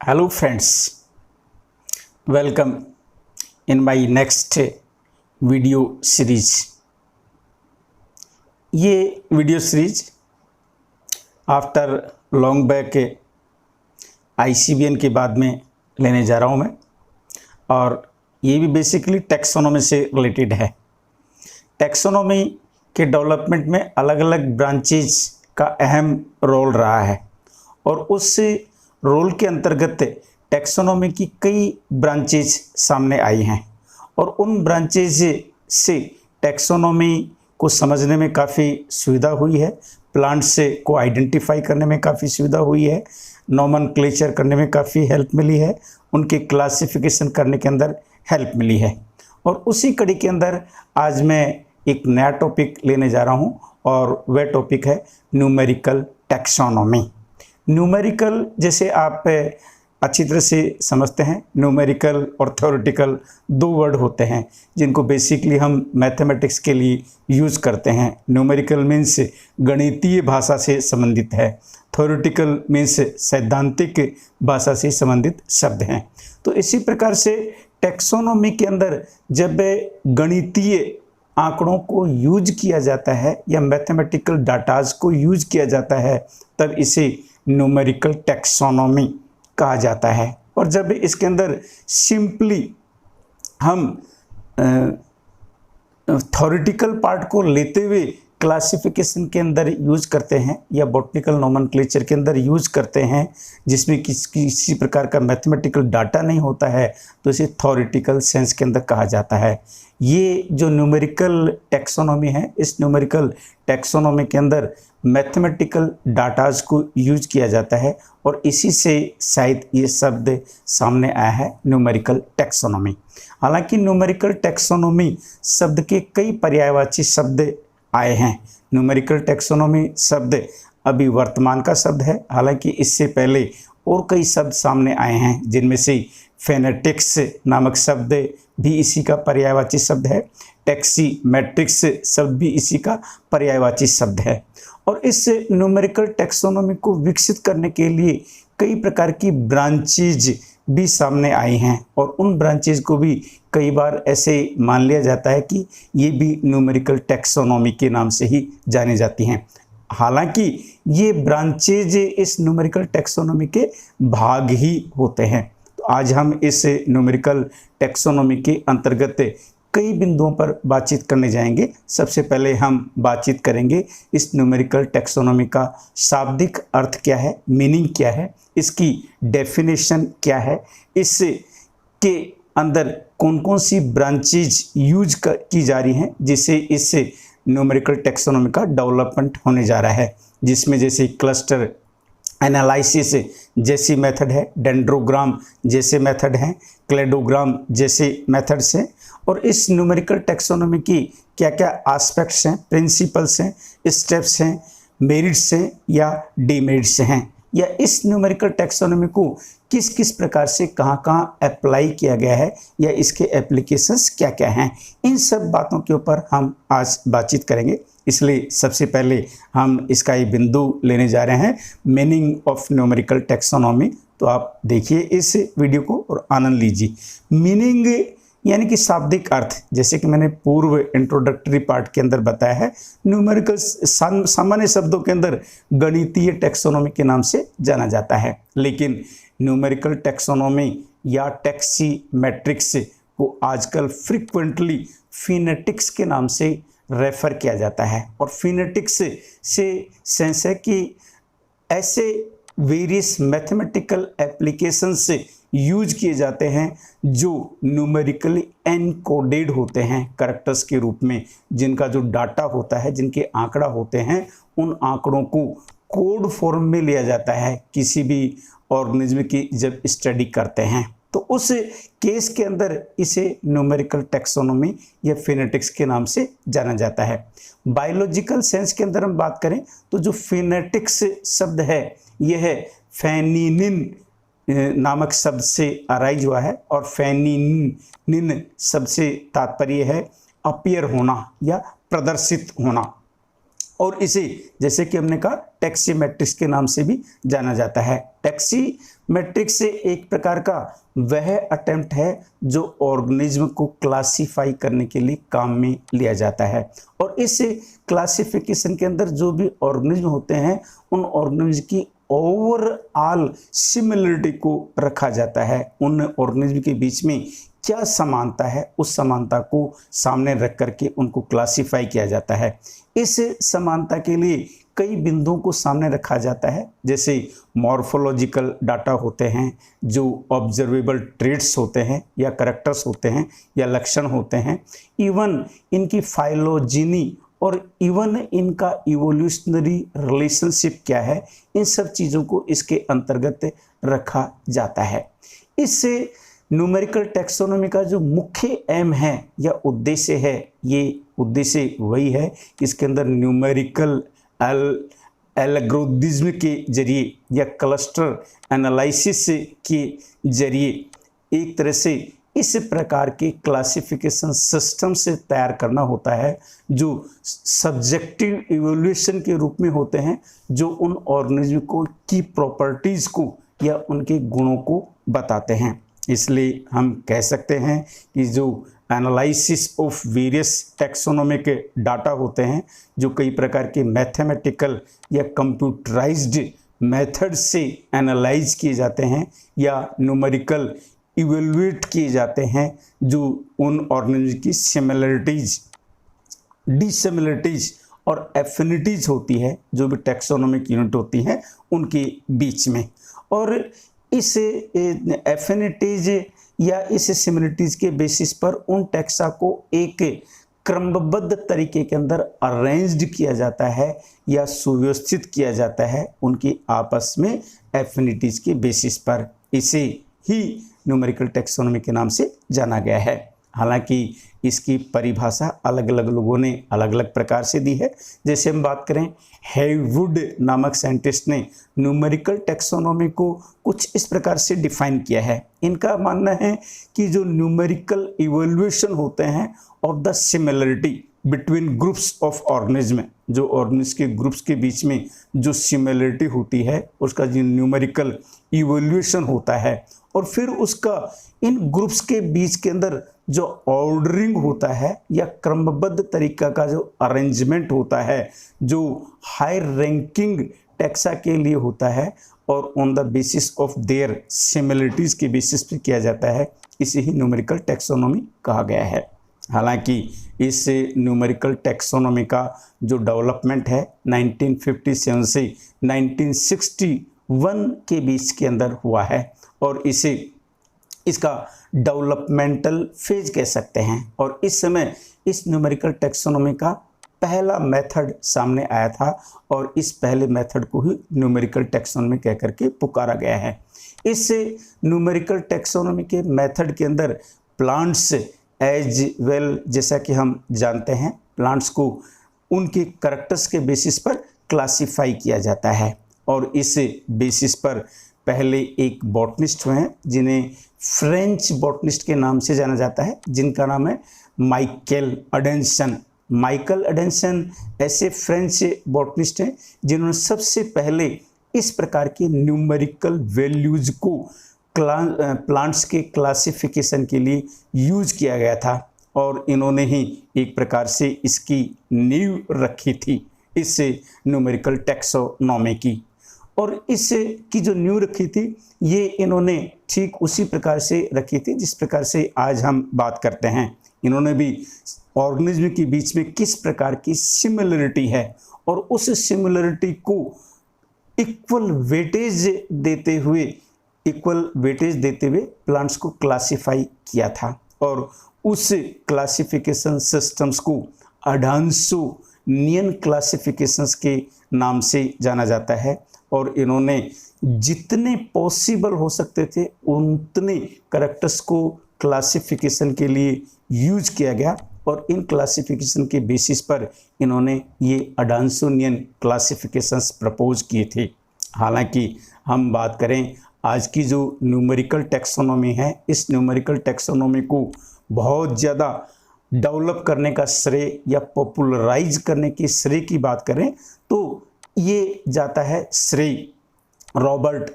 Hello friends, welcome in my next video series. ये video series after long back ICBN के बाद में लेने जा रहा हूँ मैं, और ये भी बेसिकली टैक्सोनॉमी से रिलेटेड है। टैक्सोनॉमी के डेवलपमेंट में अलग अलग ब्रांचेज का अहम रोल रहा है, और उस रोल के अंतर्गत टैक्सोनॉमी की कई ब्रांचेज सामने आई हैं, और उन ब्रांचेज से टैक्सोनॉमी को समझने में काफ़ी सुविधा हुई है, प्लांट्स को आइडेंटिफाई करने में काफ़ी सुविधा हुई है, नोमेनक्लेचर करने में काफ़ी हेल्प मिली है, उनके क्लासिफिकेशन करने के अंदर हेल्प मिली है। और उसी कड़ी के अंदर आज मैं एक नया टॉपिक लेने जा रहा हूँ, और वह टॉपिक है न्यूमेरिकल टैक्सोनॉमी। न्यूमेरिकल जैसे आप अच्छी तरह से समझते हैं, न्यूमेरिकल और थ्योरेटिकल दो वर्ड होते हैं जिनको बेसिकली हम मैथमेटिक्स के लिए यूज़ करते हैं। न्यूमेरिकल मीन्स गणितीय भाषा से संबंधित है, थ्योरेटिकल मीन्स सैद्धांतिक भाषा से संबंधित शब्द हैं। तो इसी प्रकार से टैक्सोनॉमी के अंदर जब गणितीय आंकड़ों को यूज किया जाता है या मैथमेटिकल डाटाज को यूज किया जाता है, तब इसे न्यूमेरिकल टैक्सोनॉमी कहा जाता है। और जब इसके अंदर सिंपली हम थ्योरेटिकल पार्ट को लेते हुए क्लासिफिकेशन के अंदर यूज करते हैं या बॉटनिकल नोमेनक्लेचर के अंदर यूज करते हैं, जिसमें किसी प्रकार का मैथमेटिकल डाटा नहीं होता है, तो इसे थ्योरेटिकल सेंस के अंदर कहा जाता है। ये जो न्यूमेरिकल टैक्सोनॉमी है, इस न्यूमेरिकल टैक्सोनॉमी के अंदर मैथमेटिकल डाटाज को यूज किया जाता है, और इसी से शायद ये शब्द सामने आया है न्यूमेरिकल टैक्सोनॉमी। हालांकि न्यूमेरिकल टैक्सोनॉमी शब्द के कई पर्यायवाची शब्द आए हैं। न्यूमेरिकल टैक्सोनॉमी शब्द अभी वर्तमान का शब्द है, हालांकि इससे पहले और कई शब्द सामने आए हैं, जिनमें से फेनेटिक्स नामक शब्द भी इसी का पर्यायवाची शब्द है, टैक्सीमेट्रिक्स शब्द भी इसी का पर्यायवाची शब्द है। और इस न्यूमेरिकल टैक्सोनॉमी को विकसित करने के लिए कई प्रकार की ब्रांचेज भी सामने आई हैं, और उन ब्रांचेज को भी कई बार ऐसे मान लिया जाता है कि ये भी न्यूमेरिकल टैक्सोनॉमी के नाम से ही जानी जाती हैं। हालांकि ये ब्रांचेज इस न्यूमेरिकल टैक्सोनॉमी के भाग ही होते हैं। तो आज हम इस न्यूमेरिकल टैक्सोनॉमी के अंतर्गत कई बिंदुओं पर बातचीत करने जाएंगे। सबसे पहले हम बातचीत करेंगे इस न्यूमेरिकल टैक्सोनॉमी का शाब्दिक अर्थ क्या है, मीनिंग क्या है, इसकी डेफिनेशन क्या है, इसके अंदर कौन कौन सी ब्रांचेज यूज की जा रही हैं, जिससे इस न्यूमेरिकल टैक्सोनॉमी का डेवलपमेंट होने जा रहा है, जिसमें जैसे क्लस्टर एनालिसिस जैसी मेथड है, डेंड्रोग्राम जैसे मेथड हैं, क्लेडोग्राम जैसे मेथड्स हैं। और इस न्यूमेरिकल टैक्सोनॉमी की क्या क्या एस्पेक्ट्स हैं, प्रिंसिपल्स हैं, स्टेप्स हैं, मेरिट्स हैं या डीमेरिट्स हैं, या इस न्यूमेरिकल टैक्सोनॉमी को किस किस प्रकार से कहाँ अप्लाई किया गया है, या इसके एप्लीकेशंस क्या क्या हैं, इन सब बातों के ऊपर हम आज बातचीत करेंगे। इसलिए सबसे पहले हम इसका ये बिंदु लेने जा रहे हैं, मीनिंग ऑफ न्यूमेरिकल टैक्सोनॉमी। तो आप देखिए इस वीडियो को और आनंद लीजिए। मीनिंग यानी कि शाब्दिक अर्थ, जैसे कि मैंने पूर्व इंट्रोडक्टरी पार्ट के अंदर बताया है, न्यूमेरिकल सामान्य शब्दों के अंदर गणितीय टैक्सोनॉमी के नाम से जाना जाता है, लेकिन न्यूमेरिकल टैक्सोनॉमी या टैक्सीमेट्रिक्स को आजकल फ्रीक्वेंटली फिनेटिक्स के नाम से रेफर किया जाता है। और फिनेटिक्स से सेंस है कि ऐसे वेरियस मैथमेटिकल एप्लीकेशन से यूज किए जाते हैं जो न्यूमेरिकली एनकोडेड होते हैं कैरेक्टर्स के रूप में, जिनका जो डाटा होता है, जिनके आंकड़ा होते हैं, उन आंकड़ों को कोड फॉर्म में लिया जाता है किसी भी ऑर्गेनिज्म की जब स्टडी करते हैं। तो उस केस के अंदर इसे न्यूमेरिकल टैक्सोनॉमी या फिनेटिक्स के नाम से जाना जाता है। बायोलॉजिकल सेंस के अंदर हम बात करें तो जो फिनेटिक्स शब्द है, यह है फेनिनिन नामक शब्द से अराइज हुआ है, और फेनिनिन शब्द से तात्पर्य है अपीयर होना या प्रदर्शित होना। और इसे जैसे कि हमने कहा टैक्सीमेट्रिक्स के नाम से भी जाना जाता है। टैक्सीमेट्रिक्स से एक प्रकार का वह अटेम्प्ट है जो ऑर्गेनिज्म को क्लासिफाई करने के लिए काम में लिया जाता है, और इस क्लासिफिकेशन के अंदर जो भी ऑर्गेनिज्म होते हैं उन ऑर्गेनिज्म की ओवरऑल सिमिलरिटी को रखा जाता है। उन ऑर्गेनिज्म के बीच में क्या समानता है उस समानता को सामने रख करके उनको क्लासिफाई किया जाता है। इस समानता के लिए कई बिंदुओं को सामने रखा जाता है, जैसे मॉर्फोलॉजिकल डाटा होते हैं, जो ऑब्जर्वेबल ट्रेट्स होते हैं या करैक्टर्स होते हैं या लक्षण होते हैं, इवन इनकी फाइलोजेनी और इवन इनका इवोल्यूशनरी रिलेशनशिप क्या है, इन सब चीज़ों को इसके अंतर्गत रखा जाता है। इससे न्यूमेरिकल टैक्सोनॉमी का जो मुख्य एम है या उद्देश्य है, ये उद्देश्य वही है कि इसके अंदर न्यूमेरिकल एल्गोरिथ्म के जरिए या क्लस्टर एनालिसिस के जरिए एक तरह से इस प्रकार के क्लासिफिकेशन सिस्टम से तैयार करना होता है जो सब्जेक्टिव इवोल्यूशन के रूप में होते हैं, जो उन ऑर्गेनिज्म को की प्रॉपर्टीज़ को या उनके गुणों को बताते हैं। इसलिए हम कह सकते हैं कि जो analysis of various taxonomic data होते हैं, जो कई प्रकार के मैथमेटिकल या कंप्यूटराइज्ड मेथड से एनालाइज किए जाते हैं या न्यूमेरिकल इवेल्युएट किए जाते हैं, जो उन ऑर्गेनिज्म की सिमिलरिटीज, डिसिमिलरिटीज और एफिनिटीज होती है, जो भी टैक्सोनॉमिक यूनिट होती हैं उनके बीच में। और इस एफिनिटीज या इस सिमिलरिटीज के बेसिस पर उन टैक्सा को एक क्रमबद्ध तरीके के अंदर अरेंज्ड किया जाता है या सुव्यवस्थित किया जाता है उनकी आपस में एफिनिटीज के बेसिस पर। इसे ही न्यूमेरिकल टैक्सोनॉमी के नाम से जाना गया है। हालांकि इसकी परिभाषा अलग अलग लोगों ने अलग अलग प्रकार से दी है। जैसे हम बात करें, हेवुड नामक साइंटिस्ट ने न्यूमेरिकल टैक्सोनॉमी को कुछ इस प्रकार से डिफाइन किया है। इनका मानना है कि जो न्यूमेरिकल इवोल्यूशन होते हैं of the similarity between groups of organism, जो ऑर्गेनिज्म के ग्रुप्स के बीच में जो सिमिलरिटी होती है उसका जो न्यूमेरिकल इवोल्यूशन होता है, और फिर उसका इन ग्रुप्स के बीच के अंदर जो ऑर्डरिंग होता है या क्रमबद्ध तरीका का जो अरेंजमेंट होता है, जो हाई रैंकिंग टैक्सा के लिए होता है और on the basis of their similarities के बेसिस पे किया जाता है, इसे ही न्यूमेरिकल टैक्सोनॉमी कहा गया है। हालांकि इस न्यूमेरिकल टैक्सोनॉमी का जो डेवलपमेंट है 1957 से 1961 के बीच के अंदर हुआ है, और इसे इसका डेवलपमेंटल फेज कह सकते हैं। और इस समय इस न्यूमेरिकल टैक्सोनॉमी का पहला मेथड सामने आया था, और इस पहले मेथड को ही न्यूमेरिकल टैक्सोनॉमी कह करके पुकारा गया है। इस न्यूमेरिकल टैक्सोनॉमी के मेथड के अंदर प्लांट्स एज वेल, जैसा कि हम जानते हैं, प्लांट्स को उनके करैक्टर्स के बेसिस पर क्लासिफाई किया जाता है, और इस बेसिस पर पहले एक बॉटनिस्ट हुए हैं जिन्हें फ्रेंच बॉटनिस्ट के नाम से जाना जाता है, जिनका नाम है माइकल एडेंसन। माइकल एडेंसन ऐसे फ्रेंच बॉटनिस्ट हैं जिन्होंने सबसे पहले इस प्रकार के न्यूमेरिकल वैल्यूज को प्लांट्स के क्लासिफिकेशन के लिए यूज किया गया था, और इन्होंने ही एक प्रकार से इसकी नींव रखी थी इस न्यूमेरिकल टैक्सोनॉमी की। और इस की जो नींव रखी थी ये इन्होंने ठीक उसी प्रकार से रखी थी जिस प्रकार से आज हम बात करते हैं। इन्होंने भी ऑर्गेनिज्म के बीच में किस प्रकार की सिमिलरिटी है और उस सिमिलरिटी को इक्वल वेटेज देते हुए प्लांट्स को क्लासिफाई किया था, और उस क्लासिफिकेशन सिस्टम्स को अडांसोनियन क्लासिफिकेशंस के नाम से जाना जाता है। और इन्होंने जितने पॉसिबल हो सकते थे उतने करैक्टर्स को क्लासिफिकेशन के लिए यूज किया गया, और इन क्लासिफिकेशन के बेसिस पर इन्होंने ये अडांसोनियन क्लासिफिकेशंस प्रपोज किए थे। हालांकि हम बात करें आज की जो न्यूमेरिकल टैक्सोनॉमी है, इस न्यूमेरिकल टैक्सोनॉमी को बहुत ज़्यादा डेवलप करने का श्रेय या पॉपुलराइज करने की श्रेय की बात करें तो ये जाता है श्रेय Robert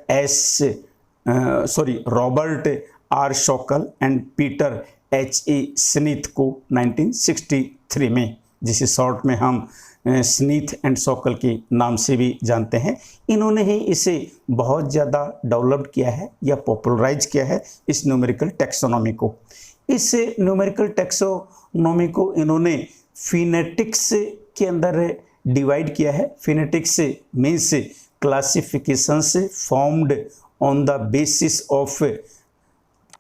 R Sokal and Peter H A Smith को 1963 में, जिसे शॉर्ट में हम स्मिथ एंड शॉकल के नाम से भी जानते हैं, इन्होंने ही इसे बहुत ज़्यादा डेवलप्ड किया है या पॉपुलराइज किया है इस न्यूमेरिकल टैक्सोनॉमी को। इस न्यूमेरिकल टैक्सोनॉमी को इन्होंने फिनेटिक्स के अंदर डिवाइड किया है। Phenetics means classifications formed on the basis of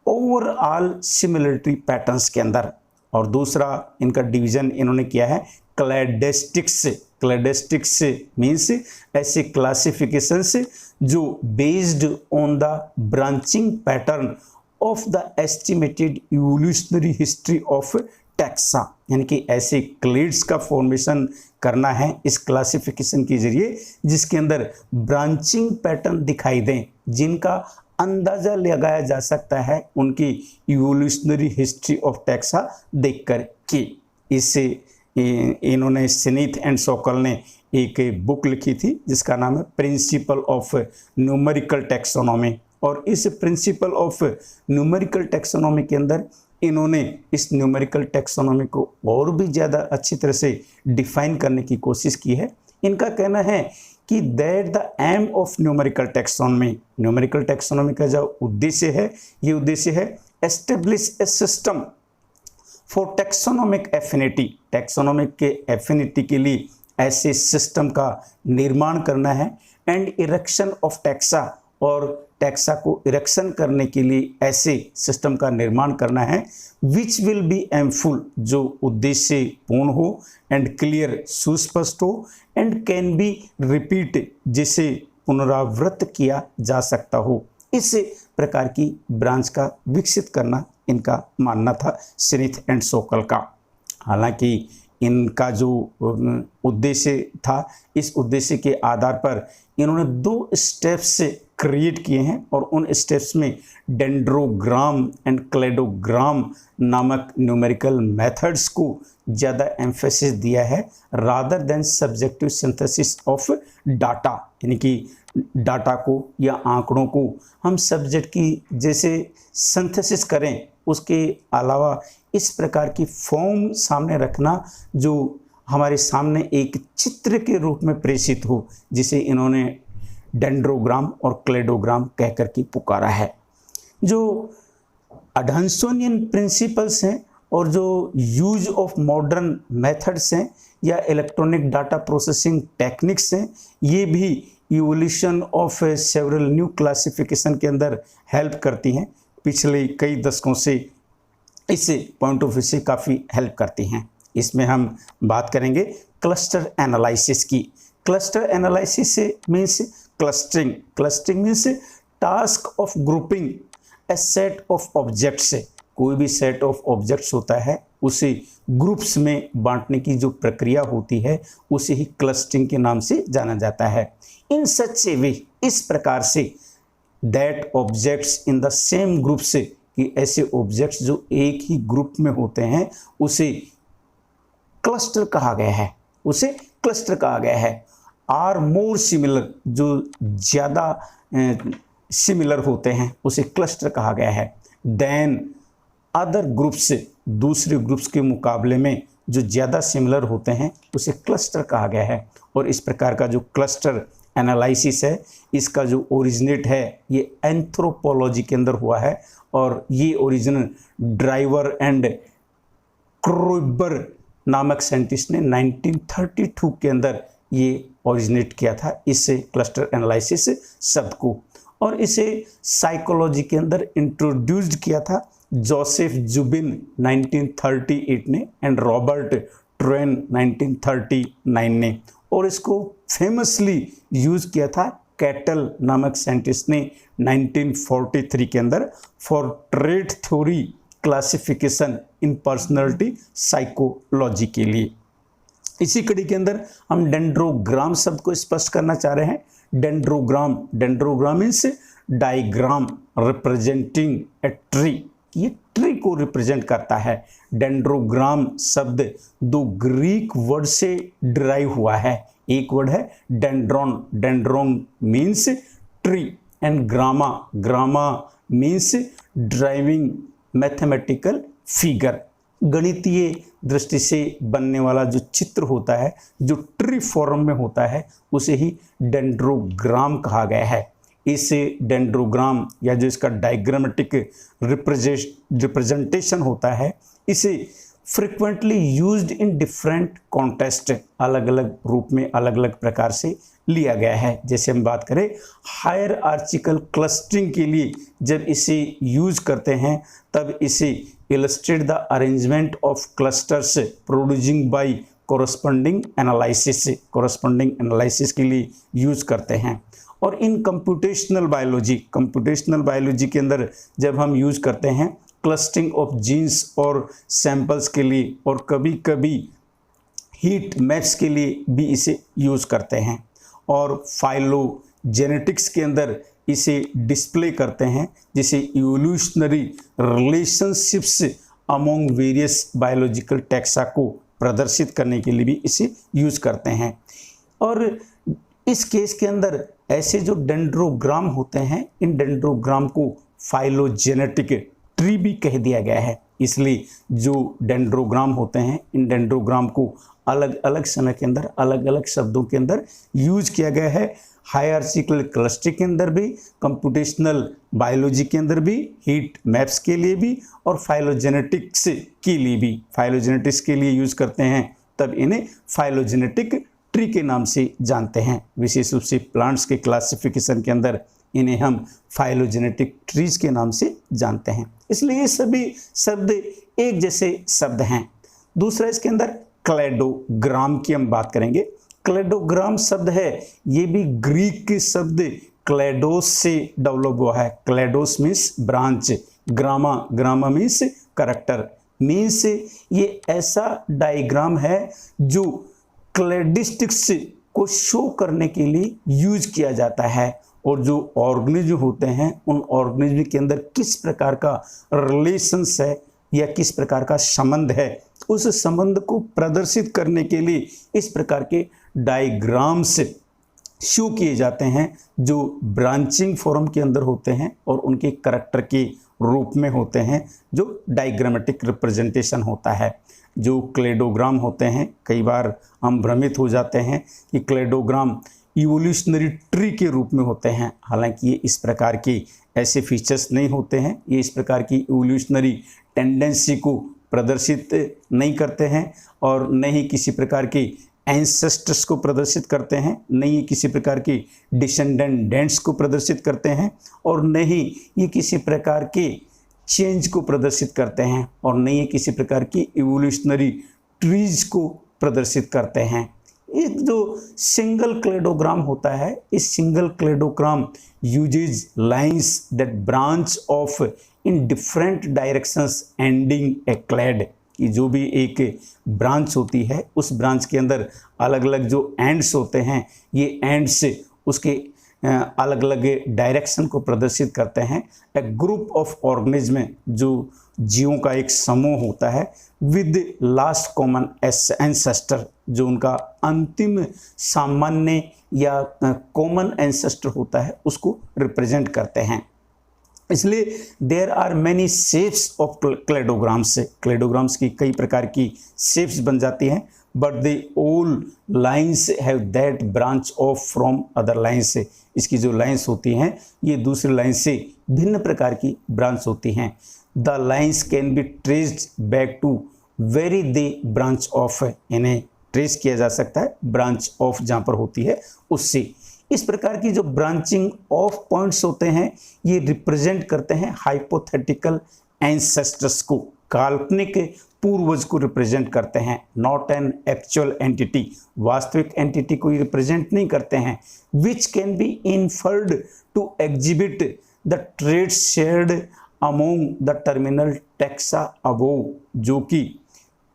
overall similarity patterns के अंदर, और दूसरा इनका डिवीजन इन्होंने किया है क्लैडेस्टिक्स। क्लैडेस्टिक्स मीन्स ऐसे क्लासिफिकेशंस जो based on the branching pattern of the estimated evolutionary history of taxa, यानी कि ऐसे क्लेड्स का फॉर्मेशन करना है इस क्लासिफिकेशन के जरिए जिसके अंदर ब्रांचिंग पैटर्न दिखाई दें, जिनका अंदाजा लगाया जा सकता है उनकी इवोल्यूशनरी हिस्ट्री ऑफ टैक्सा देखकर के। इससे इन्होंने स्मिथ एंड शॉकल ने एक बुक लिखी थी जिसका नाम है प्रिंसिपल ऑफ न्यूमेरिकल टैक्सोनॉमी, और इस प्रिंसिपल ऑफ न्यूमेरिकल टैक्सोनॉमी के अंदर इन्होंने इस न्यूमेरिकल टैक्सोनॉमी को और भी ज़्यादा अच्छी तरह से डिफाइन करने की कोशिश की है। इनका कहना है कि that the aim of numerical taxonomy का जो उद्देश्य है, ये उद्देश्य है establish a system for taxonomic affinity. Taxonomic के एफिनिटी के लिए ऐसे सिस्टम का निर्माण करना है, एंड इरेक्शन ऑफ टैक्सा, और टैक्सा को इरेक्शन करने के लिए ऐसे सिस्टम का निर्माण करना है विच विल बी एमफुल, जो उद्देश्य पूर्ण हो, एंड क्लियर सुस्पष्ट हो, एंड कैन बी रिपीट, जिसे पुनरावृत्त किया जा सकता हो। इस प्रकार की ब्रांच का विकसित करना इनका मानना था स्मिथ एंड शॉकल का। हालांकि इनका जो उद्देश्य था, इस उद्देश्य के आधार पर इन्होंने 2 स्टेप्स क्रिएट किए हैं, और उन स्टेप्स में डेंड्रोग्राम एंड क्लेडोग्राम नामक न्यूमेरिकल मेथड्स को ज़्यादा एम्फेसिस दिया है rather than subjective synthesis of data, यानी कि डाटा को या आंकड़ों को हम सब्जेक्ट की जैसे सिंथेसिस करें, उसके अलावा इस प्रकार की फॉर्म सामने रखना जो हमारे सामने एक चित्र के रूप में प्रेषित हो, जिसे इन्होंने डेंड्रोग्राम और क्लेडोग्राम कहकर के पुकारा है। जो अडहंसोनियन प्रिंसिपल्स हैं और जो यूज ऑफ मॉडर्न मेथड्स हैं या इलेक्ट्रॉनिक डाटा प्रोसेसिंग टेक्निक्स हैं, ये भी evolution of several new classification के अंदर हेल्प करती हैं। पिछले कई दशकों से इस पॉइंट ऑफ व्यू से काफ़ी हेल्प करती हैं। इसमें हम बात करेंगे क्लस्टर एनालिसिस की। Cluster analysis means clustering. Clustering means task of grouping A set of objects. कोई भी सेट ऑफ ऑब्जेक्ट्स होता है, उसे ग्रुप्स में बांटने की जो प्रक्रिया होती है उसे ही क्लस्टरिंग के नाम से जाना जाता है। इन सच ए वे, इस प्रकार से, that objects in the same group से, कि ऐसे ऑब्जेक्ट्स जो एक ही ग्रुप में होते हैं उसे क्लस्टर कहा गया है, उसे क्लस्टर कहा गया है। आर मोर सिमिलर, जो ज़्यादा सिमिलर होते हैं उसे क्लस्टर कहा गया है। देन अदर ग्रुप्स, दूसरे ग्रुप्स के मुकाबले में जो ज़्यादा सिमिलर होते हैं उसे क्लस्टर कहा गया है। और इस प्रकार का जो क्लस्टर एनालिसिस है, इसका जो ओरिजिनेट है ये एंथ्रोपोलॉजी के अंदर हुआ है, और ये ओरिजिनल ड्राइवर एंड क्रोइबर नामक साइंटिस्ट ने 1932 के अंदर ये ओरिजिनेट किया था इस क्लस्टर एनालिसिस शब्द को, और इसे साइकोलॉजी के अंदर इंट्रोड्यूस्ड किया था जोसेफ जुबिन 1938 ने एंड रॉबर्ट ट्रेन 1939 ने, और इसको फेमसली यूज किया था कैटल नामक साइंटिस्ट ने 1943 के अंदर for trait theory classification in personality psychology के लिए। इसी कड़ी के अंदर हम डेंड्रोग्राम शब्द को स्पष्ट करना चाह रहे हैं। Dendrogram means diagram representing a tree. ये ट्री को रिप्रेजेंट करता है। डेंड्रोग्राम शब्द दो ग्रीक वर्ड से डिराइव हुआ है। एक वर्ड है dendron, dendron means tree, and gramma, gramma means drawing mathematical figure, गणितीय दृष्टि से बनने वाला जो चित्र होता है, जो ट्री फॉर्म में होता है, उसे ही डेंड्रोग्राम कहा गया है। इस डेंड्रोग्राम या जो इसका डायग्रामेटिक रिप्रेजेंटेशन होता है, इसे frequently used in different context, अलग अलग रूप में अलग अलग प्रकार से लिया गया है। जैसे हम बात करें हायरार्चिकल क्लस्टरिंग के लिए जब इसे यूज करते हैं, तब इसे illustrate the arrangement of clusters producing by corresponding analysis, corresponding analysis के लिए यूज करते हैं। और इन कंप्यूटेशनल बायोलॉजी के अंदर जब हम यूज करते हैं क्लस्टरिंग ऑफ जीन्स और सैंपल्स के लिए, और कभी कभी हीट मैप्स के लिए भी इसे यूज करते हैं। और फाइलोजेनेटिक्स के अंदर इसे डिस्प्ले करते हैं, जिसे evolutionary relationships among various biological taxa को प्रदर्शित करने के लिए भी इसे यूज करते हैं। और इस केस के अंदर ऐसे जो डेंड्रोग्राम होते हैं, इन डेंड्रोग्राम को फाइलोजेनेटिक ट्री भी कह दिया गया है। इसलिए जो डेंड्रोग्राम होते हैं, इन डेंड्रोग्राम को अलग अलग समय के अंदर अलग अलग शब्दों के अंदर यूज किया गया है। हायरार्चिकल क्लस्टरिंग के अंदर भी, कंप्यूटेशनल बायोलॉजी के अंदर भी, हीट मैप्स के लिए भी, और फाइलोजेनेटिक्स के लिए भी। फाइलोजेनेटिक्स के लिए यूज करते हैं, तब इन्हें फाइलोजेनेटिक ट्री के नाम से जानते हैं। विशेष रूप से प्लांट्स के क्लासिफिकेशन के अंदर इन्हें हम फाइलोजेनेटिक ट्रीज के नाम से जानते हैं। इसलिए ये सभी शब्द एक जैसे शब्द हैं। दूसरा इसके अंदर क्लेडोग्राम की हम बात करेंगे। क्लेडोग्राम शब्द है, ये भी ग्रीक के शब्द क्लेडोस से डेवलप हुआ है। Clados means branch, gramma, gramma means character, means ये ऐसा डायग्राम है जो क्लेडिस्टिक्स को शो करने के लिए यूज किया जाता है। और जो ऑर्गेनिज्म होते हैं, उन ऑर्गेनिज्म के अंदर किस प्रकार का रिलेशंस है या किस प्रकार का संबंध है, उस संबंध को प्रदर्शित करने के लिए इस प्रकार के डायग्राम्स शो किए जाते हैं, जो ब्रांचिंग फॉर्म के अंदर होते हैं और उनके करैक्टर के रूप में होते हैं, जो डायग्रामेटिक रिप्रेजेंटेशन होता है। जो क्लेडोग्राम होते हैं, कई बार हम भ्रमित हो जाते हैं कि क्लेडोग्राम इवोल्यूशनरी ट्री के रूप में होते हैं। हालांकि ये इस प्रकार के ऐसे फीचर्स नहीं होते हैं, ये इस प्रकार की इवोल्यूशनरी टेंडेंसी को प्रदर्शित नहीं करते हैं, और न ही किसी प्रकार के एंसेस्टर्स को प्रदर्शित करते हैं, न ही किसी प्रकार के डिसेंडेंट्स को प्रदर्शित करते हैं, और न ही ये किसी प्रकार के चेंज को प्रदर्शित करते हैं, और न ही किसी प्रकार की इवोल्यूशनरी ट्रीज को प्रदर्शित करते हैं। एक जो सिंगल क्लेडोग्राम होता है, इस single cladogram uses lines that branch off in different directions ending a clade, कि जो भी एक ब्रांच होती है, उस ब्रांच के अंदर अलग अलग जो एंड्स होते हैं, ये एंड्स उसके अलग अलग डायरेक्शन को प्रदर्शित करते हैं। ए ग्रुप ऑफ ऑर्गेनिज्म, जो जीवों का एक समूह होता है, विद लास्ट कॉमन एंसेस्टर, जो उनका अंतिम सामान्य या कॉमन एंसेस्टर होता है, उसको रिप्रेजेंट करते हैं। इसलिए there are many shapes of cladograms, cladograms की कई प्रकार की शेप्स बन जाती हैं, but they all lines have that branch off from other lines. इसकी जो लाइन्स होती हैं, ये दूसरी लाइन से भिन्न प्रकार की ब्रांच होती हैं। The lines can be traced back to very the branch of, इन्हें ट्रेस किया जा सकता है ब्रांच ऑफ जहाँ पर होती है उससे। इस प्रकार की जो ब्रांचिंग ऑफ पॉइंट्स होते हैं, ये रिप्रेजेंट करते हैं हाइपोथेटिकल एंसेस्टर्स को, काल्पनिक पूर्वज को रिप्रेजेंट करते हैं, नॉट एन एक्चुअल एंटिटी, वास्तविक एंटिटी को रिप्रेजेंट नहीं करते हैं। Which can be inferred to exhibit the traits shared among the terminal taxa above, जो कि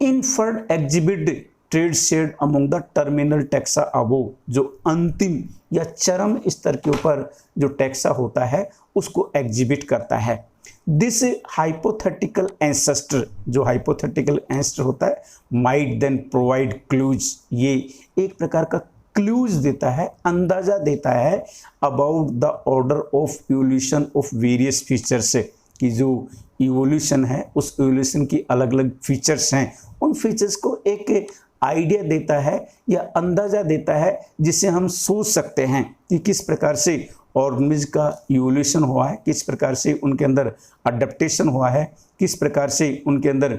inferred exhibit trait shared among the terminal taxa above, जो अंतिम या चरम स्तर के ऊपर जो टैक्सा होता है उसको एग्जिबिट करता है। दिस हाइपोथेटिकल एंसेस्टर, जो हाइपोथेटिकल एंसेस्टर होता है, माइट देन प्रोवाइड क्लूज, ये एक प्रकार का क्लूज देता है, अंदाजा देता है about the order of evolution of various features, कि जो इवोल्यूशन है उस इवोल्यूशन की अलग अलग फीचर्स हैं, उन फीचर्स को एक आइडिया देता है या अंदाजा देता है, जिससे हम सोच सकते हैं कि किस प्रकार से ऑर्गेनिज्म का इवोल्यूशन हुआ है, किस प्रकार से उनके अंदर अडेप्टेशन हुआ है, किस प्रकार से उनके अंदर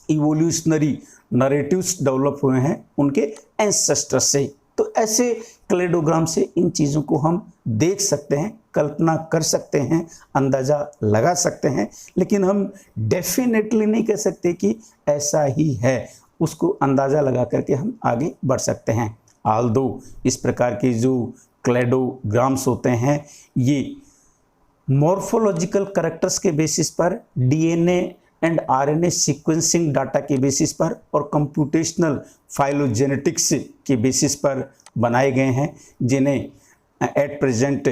इवोल्यूशनरी नरेटिव्स डेवलप हुए हैं उनके एंसेस्टर से। तो ऐसे क्लेडोग्राम से इन चीज़ों को हम देख सकते हैं, कल्पना कर सकते हैं, अंदाज़ा लगा सकते हैं, लेकिन हम डेफिनेटली नहीं कह सकते कि ऐसा ही है, उसको अंदाज़ा लगा करके हम आगे बढ़ सकते हैं। आल्दो इस प्रकार के जो क्लेडोग्राम्स होते हैं ये मॉर्फोलॉजिकल कैरेक्टर्स के बेसिस पर, DNA and RNA sequencing data के बेसिस पर और कंप्यूटेशनल फाइलोजेनेटिक्स के बेसिस पर बनाए गए हैं, जिन्हें एट प्रेजेंट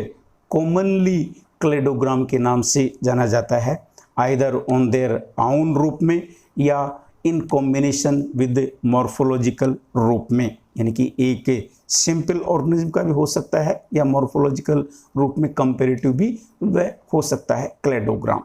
कॉमनली क्लेडोग्राम के नाम से जाना जाता है, आइदर ऑन देयर आउन रूप में या इन कॉम्बिनेशन विद मॉर्फोलॉजिकल रूप में, यानी कि एक सिंपल ऑर्गेनिज्म का भी हो सकता है या मॉर्फोलॉजिकल रूप में कंपेरेटिव भी वह हो सकता है क्लेडोग्राम।